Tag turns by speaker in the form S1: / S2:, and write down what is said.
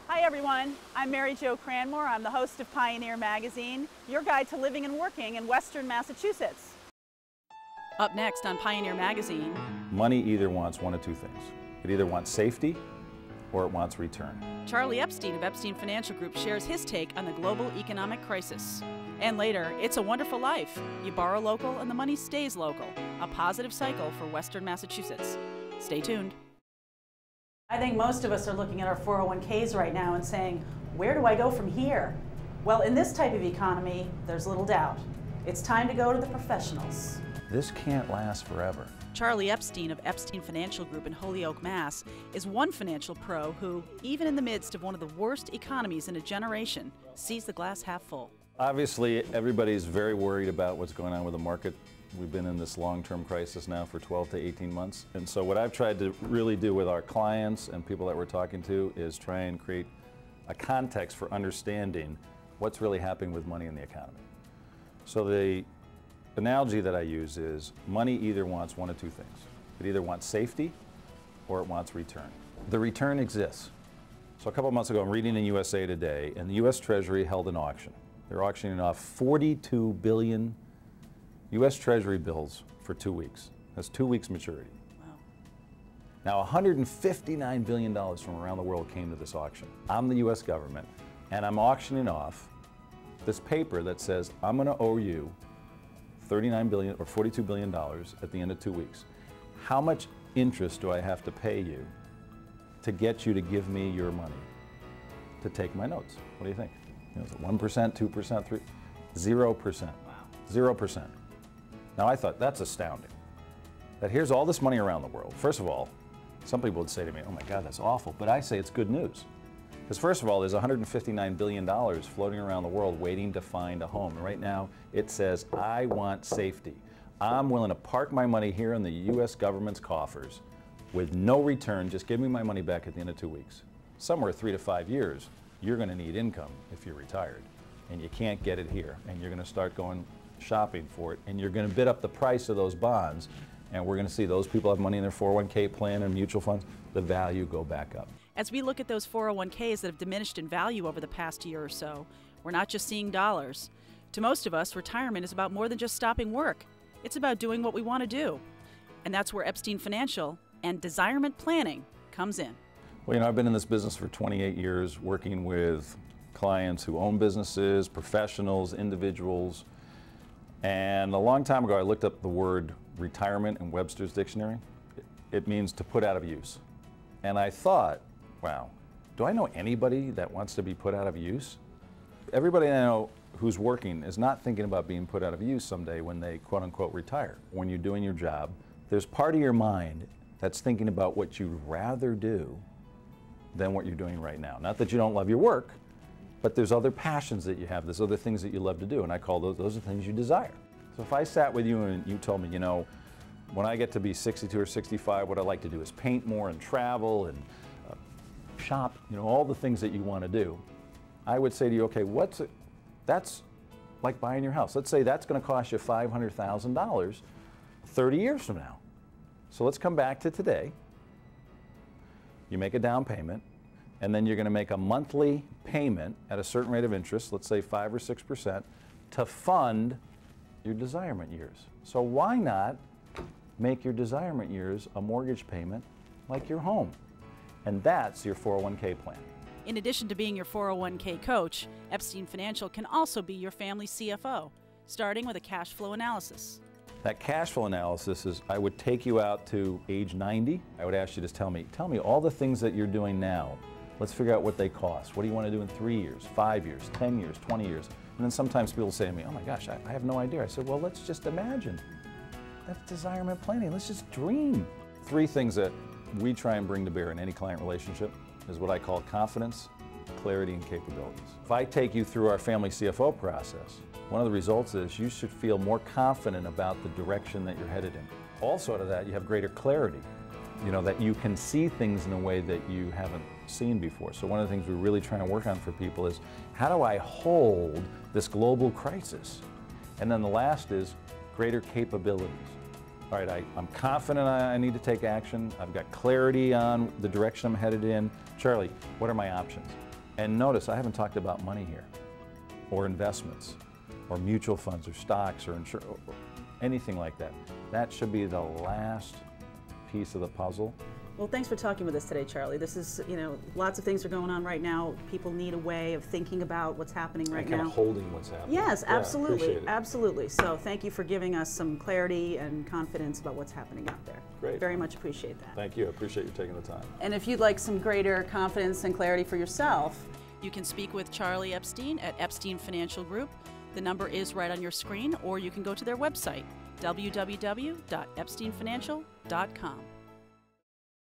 S1: Hi everyone, I'm Mary Jo Cranmore. I'm the host of Pioneer Magazine, your guide to living and working in Western Massachusetts.
S2: Up next on Pioneer Magazine.
S3: Money either wants one of two things. It either wants safety or it wants return.
S2: Charlie Epstein of Epstein Financial Group shares his take on the global economic crisis. And later, It's a Wonderful Life. You borrow local and the money stays local. A positive cycle for Western Massachusetts. Stay tuned.
S1: I think most of us are looking at our 401ks right now and saying, where do I go from here? Well, in this type of economy, there's little doubt. It's time to go to the professionals.
S3: This can't last forever.
S2: Charlie Epstein of Epstein Financial Group in Holyoke, Mass. is one financial pro who, even in the midst of one of the worst economies in a generation, sees the glass half full.
S3: Obviously, everybody's very worried about what's going on with the market. We've been in this long-term crisis now for 12 to 18 months. And so what I've tried to really do with our clients and people that we're talking to is try and create a context for understanding what's really happening with money in the economy. So the analogy that I use is money either wants one of two things. It either wants safety or it wants return. The return exists. So a couple of months ago, I'm reading in USA Today, and the US Treasury held an auction. They're auctioning off 42 billion U.S. Treasury bills for 2 weeks. That's 2 weeks maturity.
S2: Wow.
S3: Now, $159 billion from around the world came to this auction. I'm the U.S. government, and I'm auctioning off this paper that says I'm going to owe you $39 billion or $42 billion at the end of 2 weeks. How much interest do I have to pay you to get you to give me your money to take my notes? What do you think? You know, is it 1%, 2%, 3%? 0%.
S2: Wow.
S3: 0%. Now I thought, that's astounding. That here's all this money around the world. First of all, some people would say to me, oh my God, that's awful. But I say it's good news. Because first of all, there's $159 billion floating around the world waiting to find a home. And right now, it says, I want safety. I'm willing to park my money here in the US government's coffers with no return, just give me my money back at the end of 2 weeks. Somewhere 3 to 5 years, you're gonna need income if you're retired. And you can't get it here. And you're gonna start going shopping for it, and you're going to bid up the price of those bonds, and we're going to see those people have money in their 401k plan and mutual funds, the value go back up.
S2: As we look at those 401ks that have diminished in value over the past year or so, we're not just seeing dollars. To most of us, retirement is about more than just stopping work. It's about doing what we want to do. And that's where Epstein Financial and Desirement Planning comes in.
S3: Well, you know, I've been in this business for 28 years, working with clients who own businesses, professionals, individuals. And a long time ago, I looked up the word retirement in Webster's dictionary. It means to put out of use. And I thought, wow, do I know anybody that wants to be put out of use? Everybody I know who's working is not thinking about being put out of use someday when they quote unquote retire. When you're doing your job, there's part of your mind that's thinking about what you'd rather do than what you're doing right now. Not that you don't love your work, but there's other passions that you have, there's other things that you love to do, and I call those are things you desire. So if I sat with you and you told me, you know, when I get to be 62 or 65, what I like to do is paint more and travel and shop, you know, all the things that you want to do, I would say to you, okay, that's like buying your house. Let's say that's going to cost you $500,000 30 years from now. So let's come back to today. You make a down payment, and then you're going to make a monthly payment at a certain rate of interest, let's say 5 or 6%, to fund your desirement years. So why not make your desirement years a mortgage payment like your home? And that's your 401k plan.
S2: In addition to being your 401k coach, Epstein Financial can also be your family CFO, starting with a cash flow analysis.
S3: That cash flow analysis is, I would take you out to age 90. I would ask you to tell me all the things that you're doing now. Let's figure out what they cost. What do you want to do in 3 years, 5 years, 10 years, 20 years? And then sometimes people say to me, oh my gosh, I have no idea. I said, well, let's just imagine. That's desirement planning. Let's just dream. 3 things that we try and bring to bear in any client relationship is what I call confidence, clarity and capabilities. If I take you through our family CFO process, one of the results is you should feel more confident about the direction that you're headed in. Also to that, you have greater clarity. You know, that you can see things in a way that you haven't seen before. So one of the things we're really trying to work on for people is, how do I hold this global crisis? And then the last is greater capabilities. All right, I'm confident I need to take action. I've got clarity on the direction I'm headed in. Charlie, what are my options? And notice, I haven't talked about money here, or investments, or mutual funds, or stocks, or insurance, or anything like that. That should be the last piece of the puzzle.
S2: Well, thanks for talking with us today, Charlie. This is, you know, lots of things are going on right now. People need a way of thinking about what's happening right now.
S3: Kind of holding what's happening.
S2: Yes, absolutely,
S3: appreciate it.
S2: absolutely. So thank you for giving us some clarity and confidence about what's happening out there.
S3: Great.
S2: Very much appreciate that.
S3: Thank you. I appreciate you taking the time.
S2: And if you'd like some greater confidence and clarity for yourself, you can speak with Charlie Epstein at Epstein Financial Group. The number is right on your screen, or you can go to their website, www.epsteinfinancial.com.